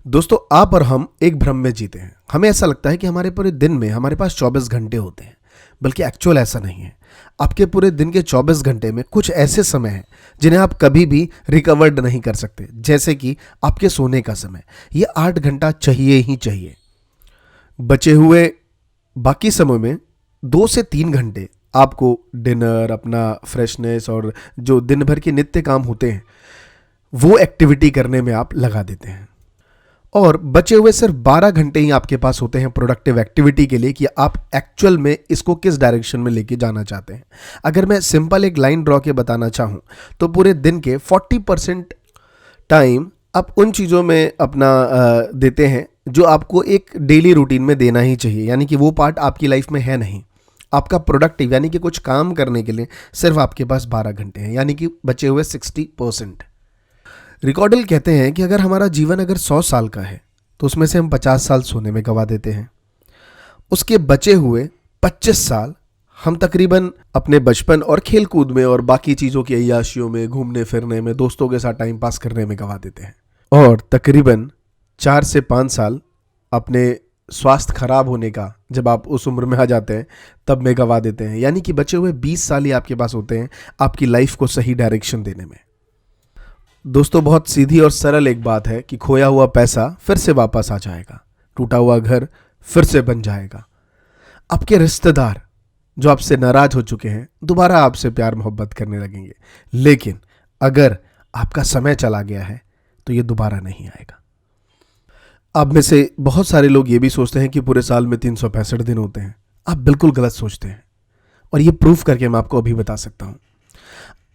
दोस्तों, आप और हम एक भ्रम में जीते हैं। हमें ऐसा लगता है कि हमारे पूरे दिन में हमारे पास 24 घंटे होते हैं, बल्कि एक्चुअल ऐसा नहीं है। आपके पूरे दिन के 24 घंटे में कुछ ऐसे समय हैं जिन्हें आप कभी भी रिकवर्ड नहीं कर सकते, जैसे कि आपके सोने का समय। ये 8 घंटा चाहिए ही चाहिए। बचे हुए बाकी समय में 2 से 3 घंटे आपको डिनर, अपना फ्रेशनेस और जो दिन भर के नित्य काम होते हैं वो एक्टिविटी करने में आप लगा देते हैं। और बचे हुए सिर्फ 12 घंटे ही आपके पास होते हैं प्रोडक्टिव एक्टिविटी के लिए कि आप एक्चुअल में इसको किस डायरेक्शन में लेके जाना चाहते हैं। अगर मैं सिंपल एक लाइन ड्रॉ के बताना चाहूँ तो पूरे दिन के 40% टाइम आप उन चीज़ों में अपना देते हैं जो आपको एक डेली रूटीन में देना ही चाहिए, यानी कि वो पार्ट आपकी लाइफ में है नहीं। आपका प्रोडक्टिव यानी कि कुछ काम करने के लिए सिर्फ आपके पास 12 घंटे हैं, यानी कि बचे हुए 60%। रिकॉर्डल कहते हैं कि अगर हमारा जीवन अगर 100 साल का है तो उसमें से हम 50 साल सोने में गंवा देते हैं। उसके बचे हुए 25 साल हम तकरीबन अपने बचपन और खेल कूद में और बाकी चीज़ों की अय्याशियों में, घूमने फिरने में, दोस्तों के साथ टाइम पास करने में गंवा देते हैं। और तकरीबन 4 से 5 साल अपने स्वास्थ्य खराब होने का, जब आप उस उम्र में आ जाते हैं तब में गंवा देते हैं। यानी कि बचे हुए 20 साल ही आपके पास होते हैं आपकी लाइफ को सही डायरेक्शन देने में। दोस्तों, बहुत सीधी और सरल एक बात है कि खोया हुआ पैसा फिर से वापस आ जाएगा, टूटा हुआ घर फिर से बन जाएगा, आपके रिश्तेदार जो आपसे नाराज हो चुके हैं दोबारा आपसे प्यार मोहब्बत करने लगेंगे। लेकिन अगर आपका समय चला गया है तो ये दोबारा नहीं आएगा। आप में से बहुत सारे लोग ये भी सोचते हैं कि पूरे साल में 365 दिन होते हैं। आप बिल्कुल गलत सोचते हैं, और ये प्रूफ करके मैं आपको अभी बता सकता हूं।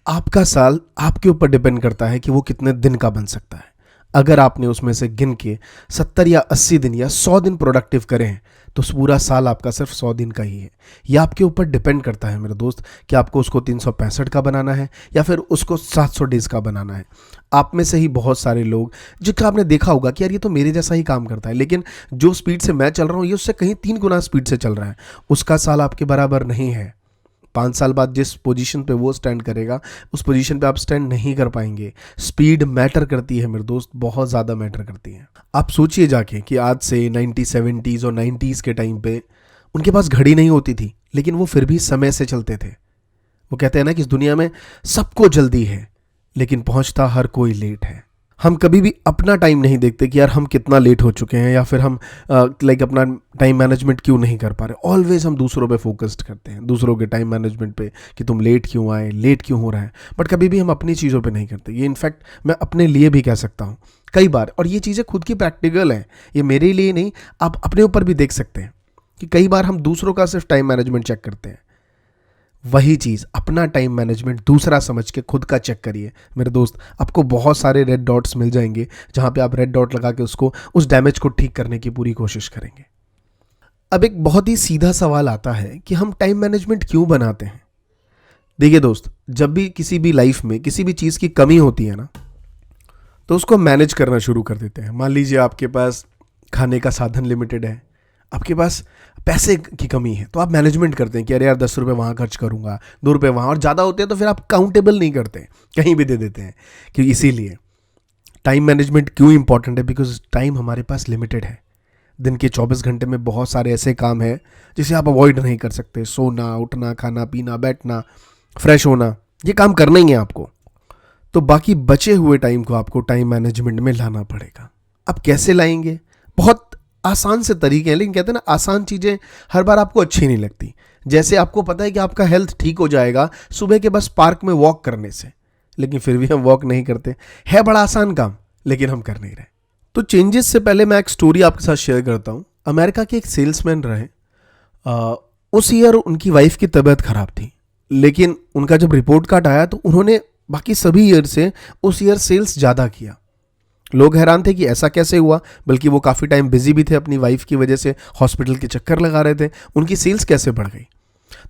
आपका साल आपके ऊपर डिपेंड करता है कि वो कितने दिन का बन सकता है। अगर आपने उसमें से गिन के 70 या 80 दिन या 100 दिन प्रोडक्टिव करें हैं तो पूरा साल आपका सिर्फ 100 दिन का ही है। यह आपके ऊपर डिपेंड करता है मेरे दोस्त कि आपको उसको 365 का बनाना है या फिर उसको 700 डेज का बनाना है। आप में से ही बहुत सारे लोग जिनका आपने देखा होगा कि यार ये तो मेरे जैसा ही काम करता है, लेकिन जो स्पीड से मैं चल रहा हूँ ये उससे कहीं 3 गुना स्पीड से चल रहा है। उसका साल आपके बराबर नहीं है। 5 साल बाद जिस पोजीशन पे वो स्टैंड करेगा उस पोजीशन पे आप स्टैंड नहीं कर पाएंगे। स्पीड मैटर करती है मेरे दोस्त, बहुत ज़्यादा मैटर करती है। आप सोचिए जाके कि आज से 1970s और 90s के टाइम पे उनके पास घड़ी नहीं होती थी, लेकिन वो फिर भी समय से चलते थे। वो कहते हैं ना कि इस दुनिया में सबको जल्दी है लेकिन पहुंचता हर कोई लेट है। हम कभी भी अपना टाइम नहीं देखते कि यार हम कितना लेट हो चुके हैं, या फिर हम अपना टाइम मैनेजमेंट क्यों नहीं कर पा रहे। ऑलवेज हम दूसरों पे फोकस्ड करते हैं, दूसरों के टाइम मैनेजमेंट पे कि तुम लेट क्यों आए, लेट क्यों हो रहा है, बट कभी भी हम अपनी चीज़ों पे नहीं करते। ये इनफैक्ट मैं अपने लिए भी कह सकता हूँ कई बार, और ये चीज़ें खुद की प्रैक्टिकल है, ये मेरे लिए नहीं, आप अपने ऊपर भी देख सकते हैं कि कई बार हम दूसरों का सिर्फ टाइम मैनेजमेंट चेक करते हैं। वही चीज़ अपना टाइम मैनेजमेंट दूसरा समझ के खुद का चेक करिए मेरे दोस्त। आपको बहुत सारे रेड डॉट्स मिल जाएंगे जहां पे आप रेड डॉट लगा के उस डैमेज को ठीक करने की पूरी कोशिश करेंगे। अब एक बहुत ही सीधा सवाल आता है कि हम टाइम मैनेजमेंट क्यों बनाते हैं। देखिए दोस्त, जब भी किसी भी लाइफ में किसी भी चीज़ की कमी होती है ना, तो उसको मैनेज करना शुरू कर देते हैं। मान लीजिए आपके पास खाने का साधन लिमिटेड है, आपके पास पैसे की कमी है, तो आप मैनेजमेंट करते हैं कि अरे यार 10 रुपये वहाँ खर्च करूँगा, 2 रुपये वहाँ, और ज़्यादा होते हैं तो फिर आप काउंटेबल नहीं करते, कहीं भी दे देते हैं। क्योंकि इसीलिए टाइम मैनेजमेंट क्यों इंपॉर्टेंट है, बिकॉज टाइम हमारे पास लिमिटेड है। दिन के 24 घंटे में बहुत सारे ऐसे काम हैं जिसे आप अवॉइड नहीं कर सकते। सोना, उठना, खाना पीना, बैठना, फ्रेश होना, ये काम करना ही है आपको। तो बाकी बचे हुए टाइम को आपको टाइम मैनेजमेंट में लाना पड़ेगा। आप कैसे लाएंगे? बहुत आसान से तरीके हैं, लेकिन कहते हैं ना आसान चीज़ें हर बार आपको अच्छी नहीं लगती। जैसे आपको पता है कि आपका हेल्थ ठीक हो जाएगा सुबह के बस पार्क में वॉक करने से, लेकिन फिर भी हम वॉक नहीं करते। है बड़ा आसान काम, लेकिन हम कर नहीं रहे। तो चेंजेस से पहले मैं एक स्टोरी आपके साथ शेयर करता हूँ। अमेरिका के एक सेल्समैन रहे। उस ईयर उनकी वाइफ की तबीयत खराब थी, लेकिन उनका जब रिपोर्ट कार्ड आया तो उन्होंने बाकी सभी ईयर से उस ईयर सेल्स ज़्यादा किया। लोग हैरान थे कि ऐसा कैसे हुआ, बल्कि वो काफ़ी टाइम बिजी भी थे अपनी वाइफ की वजह से, हॉस्पिटल के चक्कर लगा रहे थे। उनकी सेल्स कैसे बढ़ गई?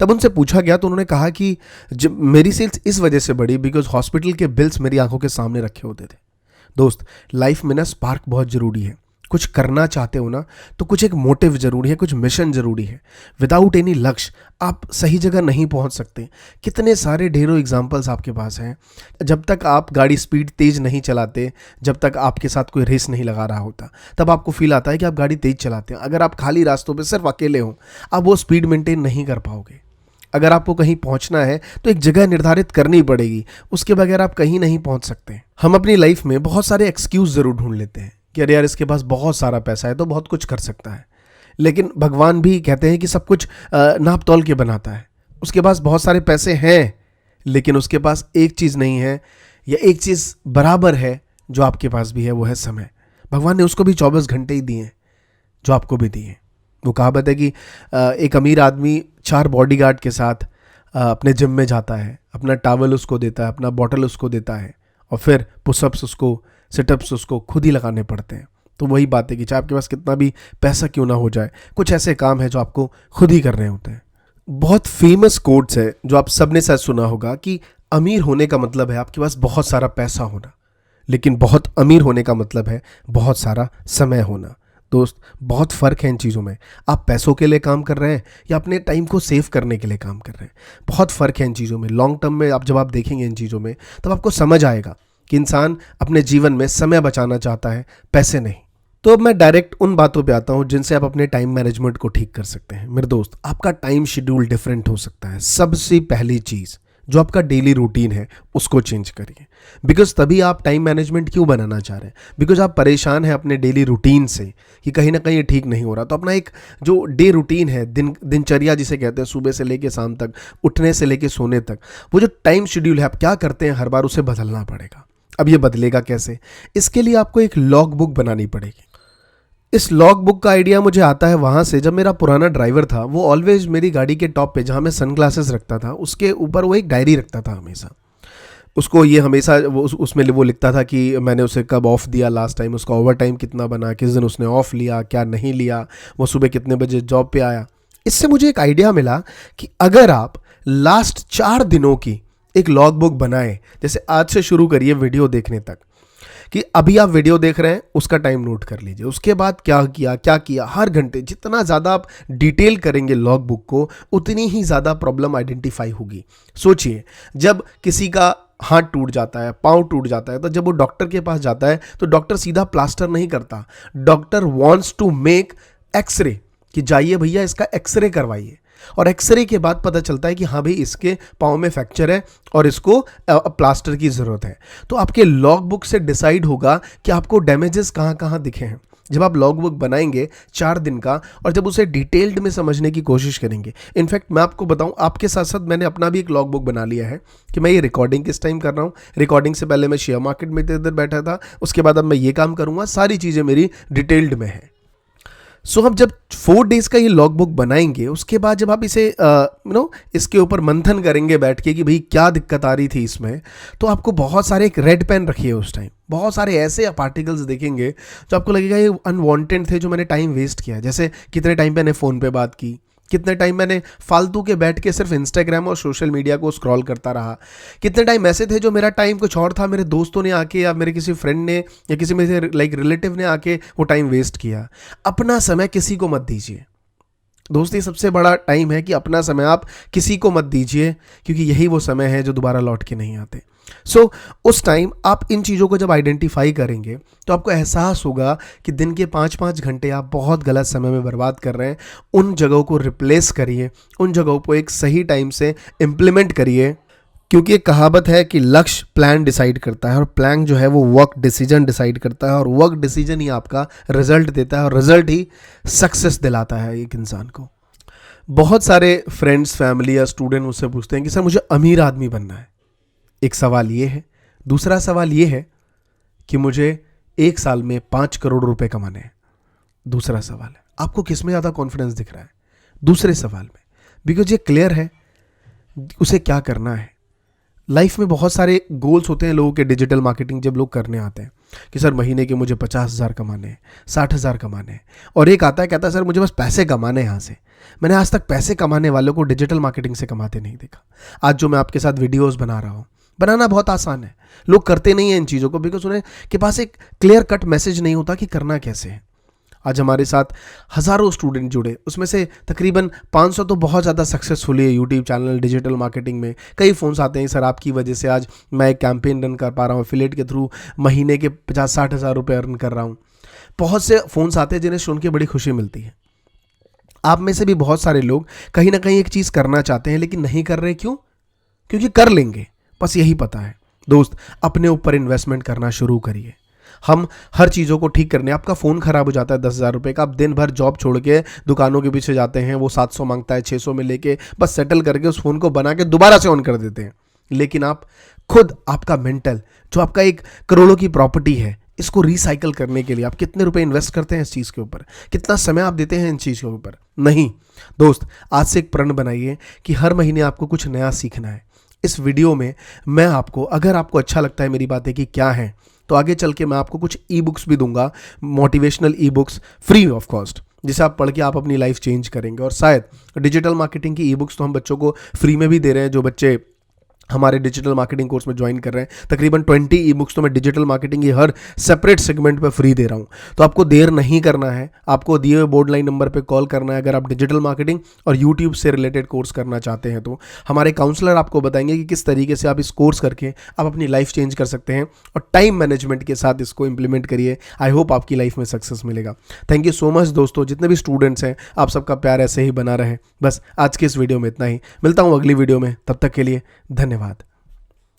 तब उनसे पूछा गया तो उन्होंने कहा कि जब मेरी सेल्स इस वजह से बढ़ी बिकॉज हॉस्पिटल के बिल्स मेरी आंखों के सामने रखे होते थे। दोस्त, लाइफ में ना स्पार्क बहुत ज़रूरी है। कुछ करना चाहते हो ना, तो कुछ एक मोटिव जरूरी है, कुछ मिशन जरूरी है। विदाउट एनी लक्ष्य आप सही जगह नहीं पहुंच सकते। कितने सारे ढेरों एग्जांपल्स आपके पास हैं। जब तक आप गाड़ी स्पीड तेज नहीं चलाते, जब तक आपके साथ कोई रेस नहीं लगा रहा होता, तब आपको फील आता है कि आप गाड़ी तेज चलाते हैं। अगर आप खाली रास्तों पे सिर्फ अकेले हो, आप वो स्पीड मेंटेन नहीं कर पाओगे। अगर आपको कहीं पहुंचना है तो एक जगह निर्धारित करनी पड़ेगी, उसके बगैर आप कहीं नहीं पहुंच सकते। हम अपनी लाइफ में बहुत सारे एक्सक्यूज जरूर ढूंढ लेते हैं कि अरे यार, इसके पास बहुत सारा पैसा है तो बहुत कुछ कर सकता है। लेकिन भगवान भी कहते हैं कि सब कुछ नाप तौल के बनाता है। उसके पास बहुत सारे पैसे हैं, लेकिन उसके पास एक चीज़ नहीं है, या एक चीज़ बराबर है जो आपके पास भी है, वो है समय। भगवान ने उसको भी 24 घंटे ही दिए हैं जो आपको भी दिए हैं। वो कहावत है कि एक अमीर आदमी 4 बॉडीगार्ड के साथ अपने जिम में जाता है, अपना टावल उसको देता है, अपना बॉटल उसको देता है, और फिर पुशअप्स उसको, सिटअप्स उसको खुद ही लगाने पड़ते हैं। तो वही बात है कि चाहे आपके पास कितना भी पैसा क्यों ना हो जाए, कुछ ऐसे काम है जो आपको खुद ही करने होते हैं। बहुत फेमस कोट्स है जो आप सबने शायद सुना होगा कि अमीर होने का मतलब है आपके पास बहुत सारा पैसा होना, लेकिन बहुत अमीर होने का मतलब है बहुत सारा समय होना। दोस्त, बहुत फ़र्क है इन चीज़ों में। आप पैसों के लिए काम कर रहे हैं या अपने टाइम को सेव करने के लिए काम कर रहे हैं, बहुत फ़र्क है इन चीज़ों में। लॉन्ग टर्म में जब आप देखेंगे इन चीज़ों में, तब आपको समझ आएगा कि इंसान अपने जीवन में समय बचाना चाहता है, पैसे नहीं। तो अब मैं डायरेक्ट उन बातों पे आता हूँ जिनसे आप अपने टाइम मैनेजमेंट को ठीक कर सकते हैं। मेरे दोस्त, आपका टाइम शेड्यूल डिफरेंट हो सकता है। सबसे पहली चीज़, जो आपका डेली रूटीन है उसको चेंज करिए। बिकॉज तभी आप टाइम मैनेजमेंट क्यों बनाना चाह रहे हैं? बिकॉज आप परेशान हैं अपने डेली रूटीन से कि कहीं ना कहीं ठीक नहीं हो रहा। तो अपना एक जो डे रूटीन है, दिनचर्या जिसे कहते हैं, सुबह से लेके शाम तक, उठने से लेके सोने तक, वो जो टाइम शेड्यूल है आप क्या करते हैं हर बार, उसे बदलना पड़ेगा। अब ये बदलेगा कैसे? इसके लिए आपको एक लॉग बुक बनानी पड़ेगी। इस लॉग बुक का आइडिया मुझे आता है वहाँ से, जब मेरा पुराना ड्राइवर था, वो ऑलवेज मेरी गाड़ी के टॉप पे, जहाँ मैं सनग्लासेस रखता था, उसके ऊपर वो एक डायरी रखता था हमेशा। उसको ये हमेशा उसमें वो लिखता था कि मैंने उसे कब ऑफ दिया लास्ट टाइम, उसका ओवर टाइम कितना बना, किस दिन उसने ऑफ लिया, क्या नहीं लिया, वो सुबह कितने बजे जॉब पे आया। इससे मुझे एक आइडिया मिला कि अगर आप लास्ट 4 दिनों की एक लॉग बुक बनाएं, जैसे आज से शुरू करिए वीडियो देखने तक, कि अभी आप वीडियो देख रहे हैं उसका टाइम नोट कर लीजिए, उसके बाद क्या किया हर घंटे। जितना ज़्यादा आप डिटेल करेंगे लॉग बुक को, उतनी ही ज़्यादा प्रॉब्लम आइडेंटिफाई होगी। सोचिए, जब किसी का हाथ टूट जाता है, पाँव टूट जाता है, तो जब वो डॉक्टर के पास जाता है तो डॉक्टर सीधा प्लास्टर नहीं करता। Doctor wants to make X-ray, कि जाइए भैया इसका एक्सरे करवाइए, और एक्सरे के बाद पता चलता है कि हाँ भाई इसके पाँव में फ्रैक्चर है और इसको प्लास्टर की ज़रूरत है। तो आपके लॉग बुक से डिसाइड होगा कि आपको डैमेजेस कहाँ कहाँ दिखे हैं। जब आप लॉग बुक बनाएंगे 4 दिन का, और जब उसे डिटेल्ड में समझने की कोशिश करेंगे, इनफैक्ट मैं आपको बताऊं, आपके साथ साथ मैंने अपना भी एक लॉग बुक बना लिया है कि मैं ये रिकॉर्डिंग किस टाइम कर रहा हूँ। रिकॉर्डिंग से पहले मैं शेयर मार्केट में इधर बैठा था, उसके बाद अब मैं ये काम करूँगा, सारी चीज़ें मेरी डिटेल्ड में है। सो हम जब 4 डेज का ये लॉग बुक बनाएंगे, उसके बाद जब आप इसे इसके ऊपर मंथन करेंगे बैठ के कि भाई क्या दिक्कत आ रही थी इसमें, तो आपको बहुत सारे, एक रेड पेन रखिए उस टाइम, बहुत सारे ऐसे पार्टिकल्स देखेंगे जो आपको लगेगा ये अनवांटेड थे, जो मैंने टाइम वेस्ट किया। जैसे कितने टाइम मैंने फ़ोन पे बात की, कितने टाइम मैंने फालतू के बैठ के सिर्फ इंस्टाग्राम और सोशल मीडिया को स्क्रॉल करता रहा, कितने टाइम ऐसे थे जो मेरा टाइम कुछ और था, मेरे दोस्तों ने आके या मेरे किसी फ्रेंड ने या किसी मेरे रिलेटिव ने आके वो टाइम वेस्ट किया। अपना समय किसी को मत दीजिए दोस्त, ये सबसे बड़ा टाइम है कि अपना समय आप किसी को मत दीजिए, क्योंकि यही वो समय है जो दोबारा लौट के नहीं आते। उस टाइम आप इन चीज़ों को जब आइडेंटिफाई करेंगे तो आपको एहसास होगा कि दिन के 5-5 घंटे आप बहुत गलत समय में बर्बाद कर रहे हैं। उन जगहों को रिप्लेस करिए, उन जगहों को एक सही टाइम से इम्प्लीमेंट करिए, क्योंकि एक कहावत है कि लक्ष्य प्लान डिसाइड करता है, और प्लान जो है वो वर्क डिसीजन डिसाइड करता है, और वर्क डिसीजन ही आपका रिजल्ट देता है, और रिजल्ट ही सक्सेस दिलाता है एक इंसान को। बहुत सारे फ्रेंड्स, फैमिली या स्टूडेंट मुझसे पूछते हैं कि सर मुझे अमीर आदमी बनना है। एक सवाल ये है। दूसरा सवाल ये है कि मुझे 1 साल में 5 करोड़ रुपए कमाने हैं। दूसरा सवाल है, आपको किस में ज़्यादा कॉन्फिडेंस दिख रहा है? दूसरे सवाल में, बिकॉज ये क्लियर है उसे क्या करना है। लाइफ में बहुत सारे गोल्स होते हैं लोगों के। डिजिटल मार्केटिंग जब लोग करने आते हैं कि सर महीने के मुझे 50,000 कमाने हैं, 60,000 कमाने हैं, और एक आता है कहता है सर मुझे बस पैसे कमाने हैं यहाँ से। मैंने आज तक पैसे कमाने वालों को डिजिटल मार्केटिंग से कमाते नहीं देखा। आज जो मैं आपके साथ वीडियोस बना रहा हूँ, बनाना बहुत आसान है, लोग करते नहीं हैं इन चीज़ों को, बिकॉज उन्हें के पास एक क्लियर कट मैसेज नहीं होता कि करना कैसे है। आज हमारे साथ हज़ारों स्टूडेंट जुड़े, उसमें से तकरीबन 500 तो बहुत ज़्यादा सक्सेसफुल है यूट्यूब चैनल डिजिटल मार्केटिंग में। कई फ़ोन्स आते हैं, सर आपकी वजह से आज मैं एक कैंपेन रन कर पा रहा हूँ, एफिलिएट के थ्रू महीने के 50-60 हज़ार रुपये अर्न कर रहा हूँ। बहुत से फ़ोन्स आते हैं जिन्हें सुन के बड़ी खुशी मिलती है। आप में से भी बहुत सारे लोग कहीं ना कहीं एक चीज़ करना चाहते हैं लेकिन नहीं कर रहे, क्यों? क्योंकि कर लेंगे, बस यही पता है। दोस्त, अपने ऊपर इन्वेस्टमेंट करना शुरू करिए। हम हर चीज़ों को ठीक करने, आपका फ़ोन ख़राब हो जाता है 10,000 रुपये का, आप दिन भर जॉब छोड़ के दुकानों के पीछे जाते हैं, वो 700 मांगता है, 600 में लेके बस सेटल करके उस फ़ोन को बना के दोबारा से ऑन कर देते हैं। लेकिन आप खुद, आपका मेंटल, जो आपका एक करोड़ों की प्रॉपर्टी है, इसको रिसाइकल करने के लिए आप कितने रुपए इन्वेस्ट करते हैं इस चीज़ के ऊपर? कितना समय आप देते हैं इन चीज़ों के ऊपर? नहीं दोस्त, आज से एक प्रण बनाइए कि हर महीने आपको कुछ नया सीखना है। इस वीडियो में मैं आपको, अगर आपको अच्छा लगता है मेरी बातें कि क्या है, तो आगे चल के मैं आपको कुछ ई बुक्स भी दूंगा, motivational e books, free of cost, जिसे आप पढ़ के आप अपनी लाइफ चेंज करेंगे। और शायद डिजिटल मार्केटिंग की ई बुक्स तो हम बच्चों को फ्री में भी दे रहे हैं, जो बच्चे हमारे डिजिटल मार्केटिंग कोर्स में ज्वाइन कर रहे हैं। तकरीबन 20 ई बुक्स तो मैं डिजिटल मार्केटिंग की हर सेपरेट सेगमेंट पे फ्री दे रहा हूँ। तो आपको देर नहीं करना है, आपको दिए हुए बोर्ड लाइन नंबर पे कॉल करना है अगर आप डिजिटल मार्केटिंग और यूट्यूब से रिलेटेड कोर्स करना चाहते हैं। तो हमारे काउंसलर आपको बताएंगे कि किस तरीके से आप इस कोर्स करके आप अपनी लाइफ चेंज कर सकते हैं, और टाइम मैनेजमेंट के साथ इसको इंप्लीमेंट करिए। आई होप आपकी लाइफ में सक्सेस मिलेगा। थैंक यू सो मच दोस्तों, जितने भी स्टूडेंट्स हैं, आप सबका प्यार ऐसे ही बना रहे। बस आज के इस वीडियो में इतना ही, मिलता हूँ अगली वीडियो में, तब तक के लिए धन्यवाद।